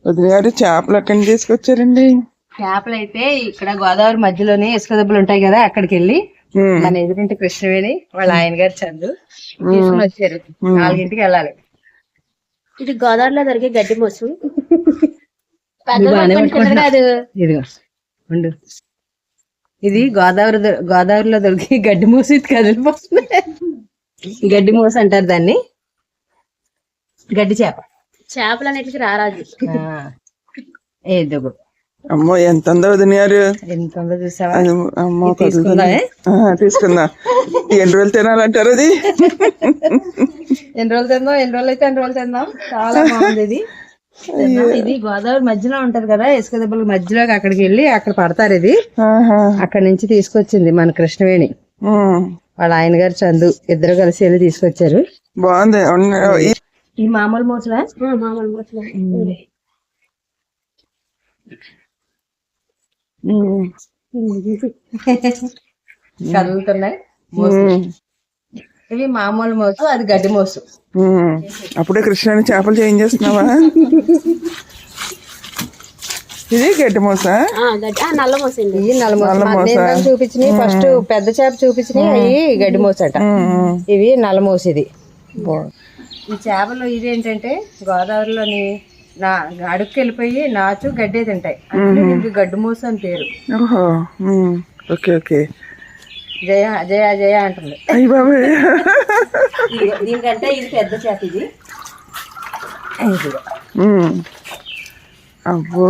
వదిన గారు చేపలు ఎక్కడి నుంచి తీసుకొచ్చారండి? చేపలు అయితే ఇక్కడ గోదావరి మధ్యలోనే ఇసుక దెబ్బలు ఉంటాయి కదా, అక్కడికి వెళ్ళి మన ఎదురింటి కృష్ణవేణి వాళ్ళ ఆయన గారు చందు తీసుకుని వచ్చారు. 4ంటికి వెళ్ళాలి. ఇది గోదావరిలో దొరికే గడ్డి మోసు. ఇదిగో ఉండు, ఇది గోదావరిలో దొరికి గడ్డి మూసి కదిలిపోతుంది. గడ్డి మూస అంటారు దాన్ని. గడ్డి చేపలు అన్నిటికి రారాజు. ఏదో అమ్మో ఎంత ఉందో వదిన గారు, ఎంత ఉందో చూసావా? అమ్మో తీసుకుందా. ఎన్ని రోజులు తినాలంటారు అది? ఎన్ని రోజులు అయితే అన్ని రోజులు తిందాం. చాలా బాగుంది ఇది. ఇది గోదావరి మధ్యలో ఉంటది కదా, ఇసుక దెబ్బల మధ్యలోకి అక్కడికి వెళ్ళి అక్కడ పడతారు. ఇది అక్కడి నుంచి తీసుకొచ్చింది మన కృష్ణవేణి వాళ్ళ ఆయన గారు చందు, ఇద్దరు కలిసి వెళ్ళి తీసుకొచ్చారు. బాగుంది. ఈ మామూలు మూసలా? మామూలు మోసలు కదులుతున్నాయి. ఇవి మామూలు మోసు, అది గడ్డి మోసు. అప్పుడే కృష్ణాని చేపలు చేంజ్ చేస్తున్నావా? ఇది గడ్డి మోస, నల్ల మోస. ఇవి నల్ల మోస చూపించినాయి. ఫస్ట్ పెద్ద చేప చూపించినాయి, అవి గడ్డి మోస అట. ఇవి నల్ల మోస. ఇది ఈ చేపలు ఇదేంటంటే గోదావరిలోని అడుక్కి వెళ్ళిపోయి నాచు గడ్డే తింటాయి. దీనికి గడ్డి మూస అని పేరు. Okay okay. జయ జయ జయ అంటుంది. దీనికంటే ఇది పెద్ద చేప. ఇది అబ్బో